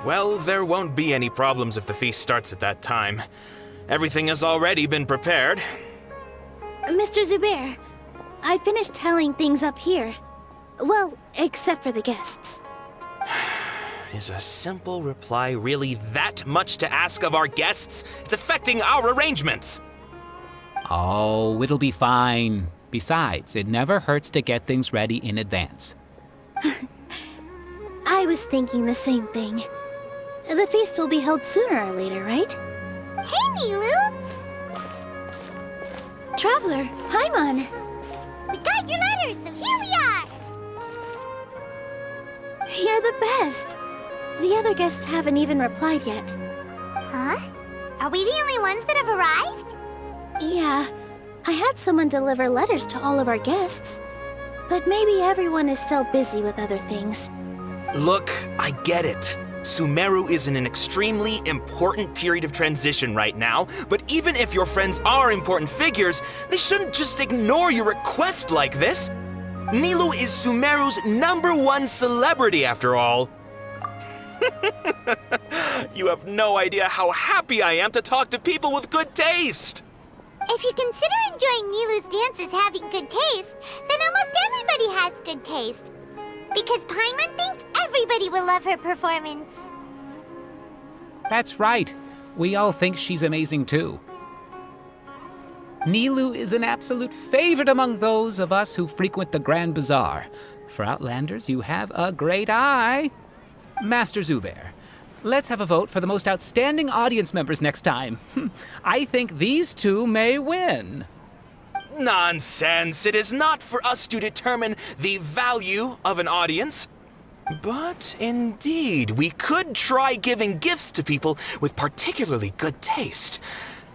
Well, there won't be any problems if the feast starts at that time. Everything has already been prepared. Mr. Zubair, I finished tallying things up here. Well, except for the guests. Is a simple reply really that much to ask of our guests? It's affecting our arrangements. Oh, it'll be fine. Besides, it never hurts to get things ready in advance. I was thinking the same thing. The feast will be held sooner or later, right? Hey, Nilou! Traveler, Paimon! We got your letters, so here we are! You're the best! The other guests haven't even replied yet. Huh? Are we the only ones that have arrived? Yeah, I had someone deliver letters to all of our guests. But maybe everyone is still busy with other things. Look, I get it. Sumeru is in an extremely important period of transition right now, but even if your friends are important figures, they shouldn't just ignore your request like this. Nilou is Sumeru's #1 celebrity, after all. You have no idea how happy I am to talk to people with good taste. If you consider enjoying Nilou's dances having good taste, then almost everybody has good taste. Because Paimon thinks everybody will love her performance. That's right. We all think she's amazing too. Nilou is an absolute favorite among those of us who frequent the Grand Bazaar. For Outlanders, you have a great eye. Master Zubair, let's have a vote for the most outstanding audience members next time. I think these two may win. Nonsense! It is not for us to determine the value of an audience. But indeed, we could try giving gifts to people with particularly good taste.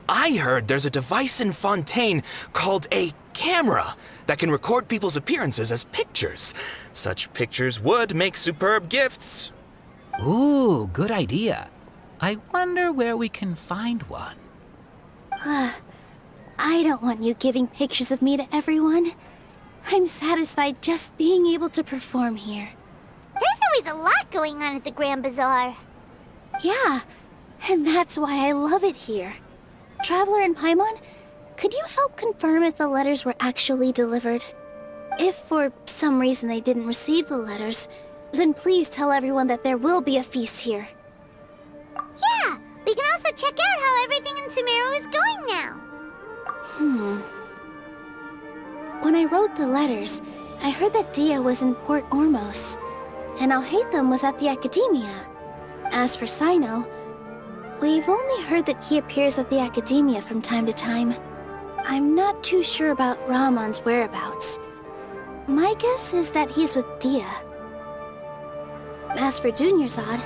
I heard there's a device in Fontaine called a camera that can record people's appearances as pictures. Such pictures would make superb gifts. Ooh, good idea. I wonder where we can find one. I don't want you giving pictures of me to everyone. I'm satisfied just being able to perform here. There's always a lot going on at the Grand Bazaar. Yeah, and that's why I love it here. Traveler and Paimon, could you help confirm if the letters were actually delivered? If for some reason they didn't receive the letters, then please tell everyone that there will be a feast here. Yeah, we can also check out how everything in Sumeru is going now. When I wrote the letters, I heard that Dia was in Port Ormos, and Alhaitham was at the Academia. As for Cyno, we've only heard that he appears at the Academia from time to time. I'm not too sure about Rahman's whereabouts. My guess is that he's with Dia. As for Dunyarzad,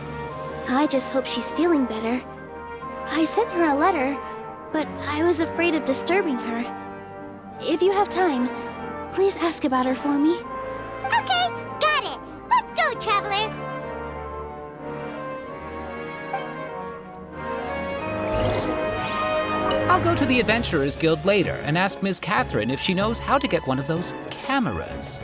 I just hope she's feeling better. I sent her a letter, but I was afraid of disturbing her. If you have time, please ask about her for me. Okay, got it. Let's go, Traveler. I'll go to the Adventurers Guild later and ask Ms. Catherine if she knows how to get one of those cameras.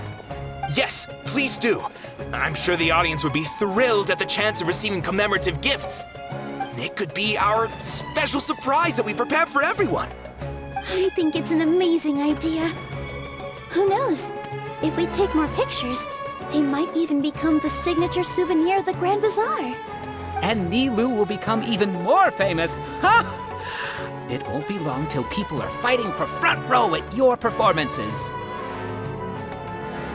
Yes, please do. I'm sure the audience would be thrilled at the chance of receiving commemorative gifts. It could be our special surprise that we prepare for everyone. I think it's an amazing idea. Who knows? If we take more pictures, they might even become the signature souvenir of the Grand Bazaar. And Nilou will become even more famous. Ha! It won't be long till people are fighting for front row at your performances.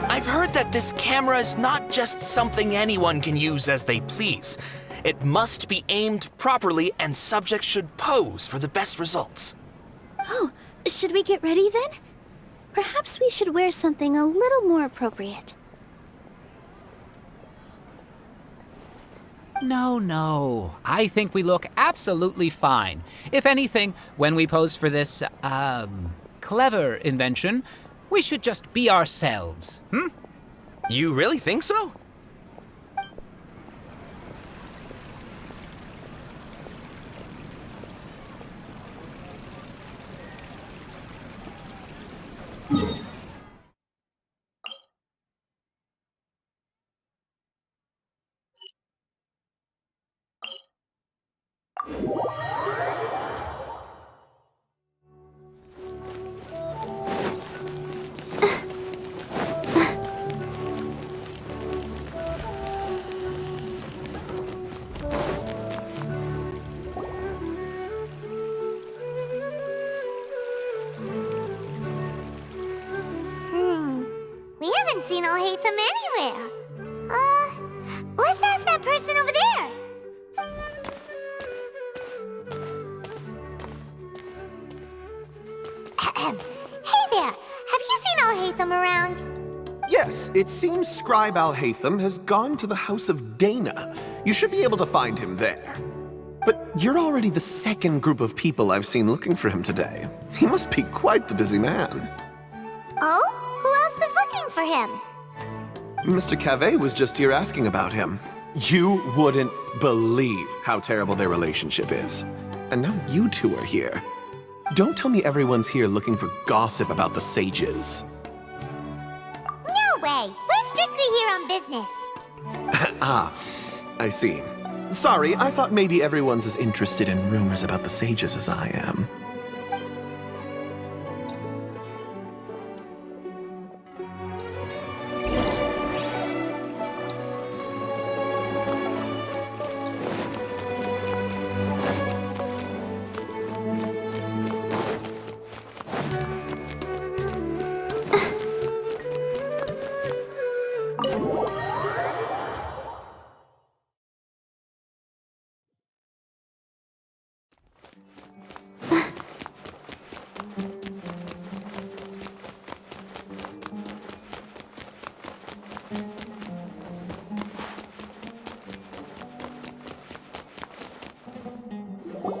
I've heard that this camera is not just something anyone can use as they please. It must be aimed properly and subjects should pose for the best results. Oh, should we get ready then? Perhaps we should wear something a little more appropriate. No. I think we look absolutely fine. If anything, when we pose for this, clever invention, we should just be ourselves, You really think so? seen Alhaitham anywhere. Let's ask that person over there. Hey there, have you seen Alhaitham around? Yes, it seems Scribe Alhaitham has gone to the House of Dana. You should be able to find him there. But you're already the second group of people I've seen looking for him today. He must be quite the busy man. Oh? Who else was looking for him? Mr. Cavey was just here asking about him. You wouldn't believe how terrible their relationship is. And now you two are here. Don't tell me everyone's here looking for gossip about the sages. No way! We're strictly here on business. Ah, I see. Sorry, I thought maybe everyone's as interested in rumors about the sages as I am.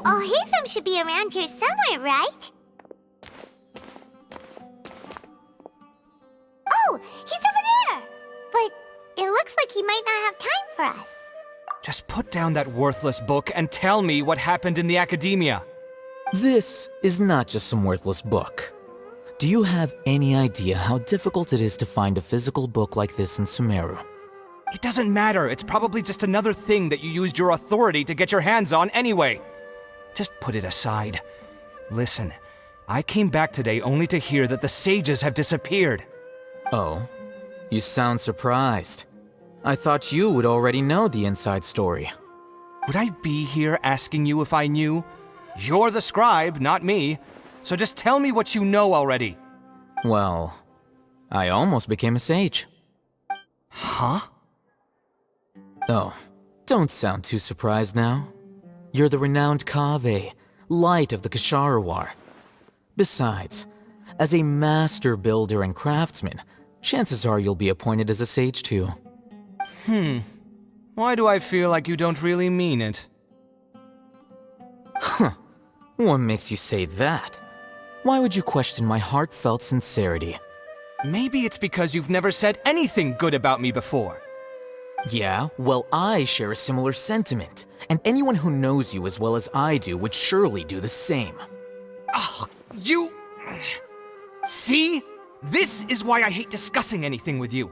Alhaitham should be around here somewhere, right? Oh, he's over there! But it looks like he might not have time for us. Just put down that worthless book and tell me what happened in the academia. This is not just some worthless book. Do you have any idea how difficult it is to find a physical book like this in Sumeru? It doesn't matter. It's probably just another thing that you used your authority to get your hands on anyway. Just put it aside. Listen, I came back today only to hear that the sages have disappeared. Oh, you sound surprised. I thought you would already know the inside story. Would I be here asking you if I knew? You're the scribe, not me. So just tell me what you know already. Well, I almost became a sage. Huh? Oh, don't sound too surprised now. You're the renowned Kaveh, light of the Ksharawar. Besides, as a master builder and craftsman, chances are you'll be appointed as a sage too. Why do I feel like you don't really mean it? What makes you say that? Why would you question my heartfelt sincerity? Maybe it's because you've never said anything good about me before. Yeah, well, I share a similar sentiment, and anyone who knows you as well as I do would surely do the same. Ugh, you... See? This is why I hate discussing anything with you.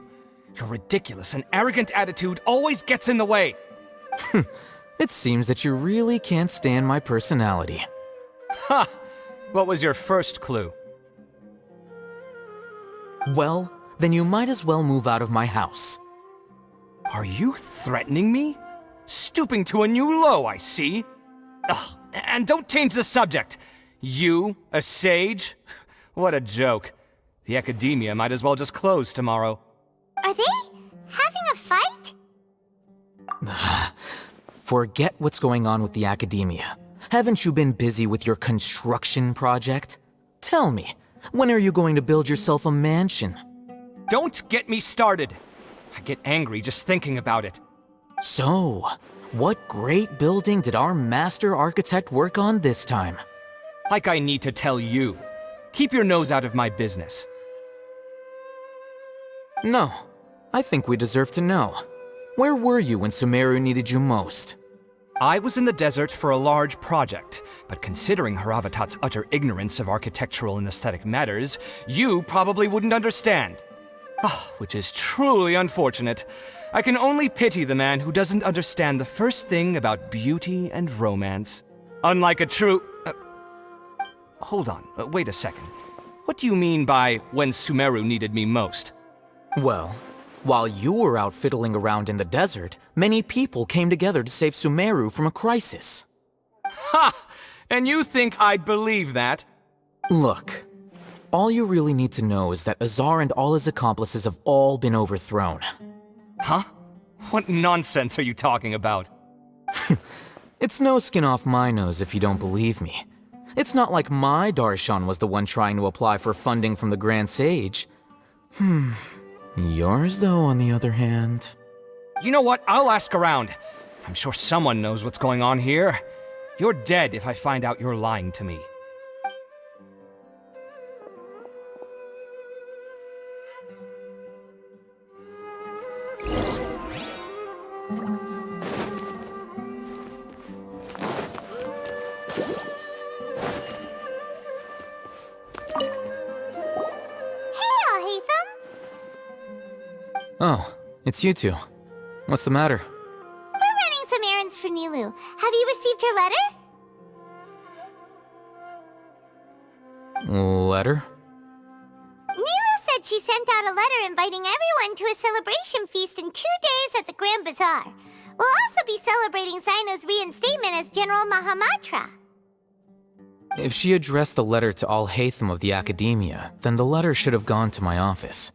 Your ridiculous and arrogant attitude always gets in the way. It seems that you really can't stand my personality. Ha! What was your first clue? Well, then you might as well move out of my house. Are you threatening me? Stooping to a new low, I see. Ugh, and don't change the subject. You, a sage? What a joke. The academia might as well just close tomorrow. Are they having a fight? Forget what's going on with the academia. Haven't you been busy with your construction project? Tell me, when are you going to build yourself a mansion? Don't get me started. I get angry just thinking about it. So, what great building did our master architect work on this time? Like I need to tell you. Keep your nose out of my business. No, I think we deserve to know. Where were you when Sumeru needed you most? I was in the desert for a large project, but considering Haravatat's utter ignorance of architectural and aesthetic matters, you probably wouldn't understand. Which is truly unfortunate. I can only pity the man who doesn't understand the first thing about beauty and romance. Unlike a true... hold on, wait a second. What do you mean by when Sumeru needed me most? Well, while you were out fiddling around in the desert, many people came together to save Sumeru from a crisis. Ha! And you think I'd believe that? Look, all you really need to know is that Azar and all his accomplices have all been overthrown. Huh? What nonsense are you talking about? It's no skin off my nose if you don't believe me. It's not like my Darshan was the one trying to apply for funding from the Grand Sage. Yours, though, on the other hand... You know what? I'll ask around. I'm sure someone knows what's going on here. You're dead if I find out you're lying to me. Oh, it's you two. What's the matter? We're running some errands for Nilou. Have you received her letter? Letter? Nilou said she sent out a letter inviting everyone to a celebration feast in 2 days at the Grand Bazaar. We'll also be celebrating Cyno's reinstatement as General Mahamatra. If she addressed the letter to all Haytham of the Academia, then the letter should have gone to my office.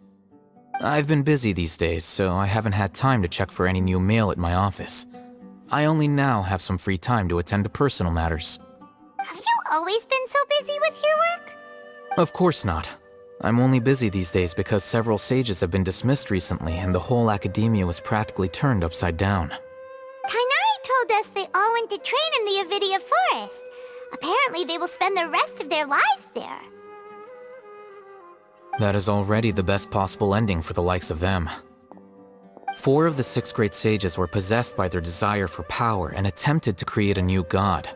I've been busy these days, so I haven't had time to check for any new mail at my office. I only now have some free time to attend to personal matters. Have you always been so busy with your work? Of course not. I'm only busy these days because several sages have been dismissed recently and the whole academia was practically turned upside down. Tighnari told us they all went to train in the Avidya Forest. Apparently they will spend the rest of their lives there. That is already the best possible ending for the likes of them. 4 of the 6 great sages were possessed by their desire for power and attempted to create a new god.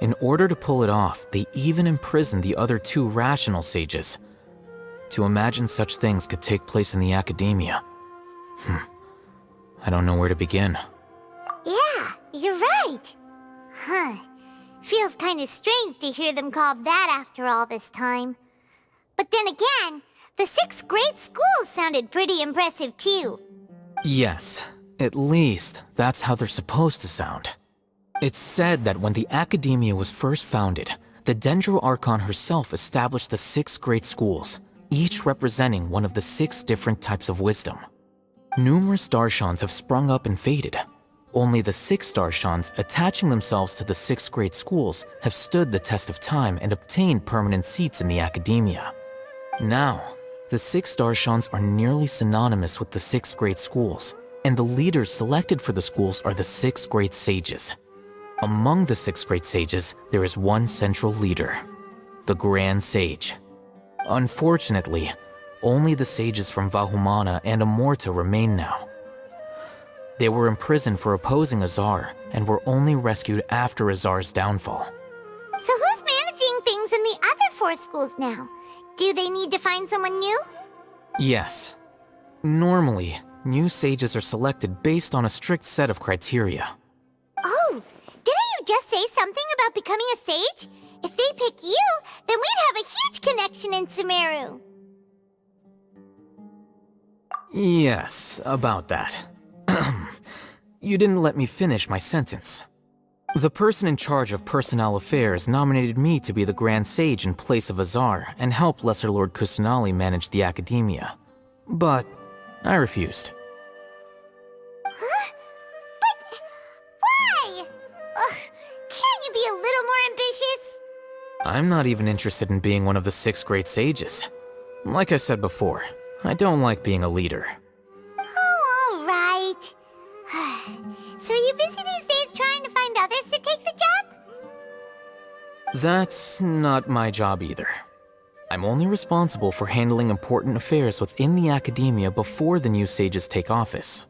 In order to pull it off, they even imprisoned the other 2 rational sages. To imagine such things could take place in the academia. I don't know where to begin. Yeah, you're right. Feels kinda strange to hear them called that after all this time. But then again, the 6 great schools sounded pretty impressive too. Yes, at least that's how they're supposed to sound. It's said that when the Academia was first founded, the Dendro Archon herself established the 6 great schools, each representing one of the 6 different types of wisdom. Numerous Darshans have sprung up and faded. Only the 6 Darshans attaching themselves to the 6 great schools have stood the test of time and obtained permanent seats in the Academia. Now, the 6 Darshans are nearly synonymous with the 6 great schools, and the leaders selected for the schools are the 6 great sages. Among the 6 great sages, there is one central leader, the Grand Sage. Unfortunately, only the sages from Vahumana and Amorta remain now. They were imprisoned for opposing Azar, and were only rescued after Azar's downfall. So who's managing things in the other 4 schools now? Do they need to find someone new? Yes. Normally, new sages are selected based on a strict set of criteria. Oh, didn't you just say something about becoming a sage? If they pick you, then we'd have a huge connection in Sumeru. Yes, about that. You didn't let me finish my sentence. The person in charge of personnel affairs nominated me to be the Grand Sage in place of Azar and help Lesser Lord Kusanali manage the Academia. But I refused. Huh? But why? Can't you be a little more ambitious? I'm not even interested in being one of the 6 great sages. Like I said before, I don't like being a leader. Oh, all right. So are you busy these days trying to find others to take the job? That's not my job either. I'm only responsible for handling important affairs within the Academia before the new sages take office.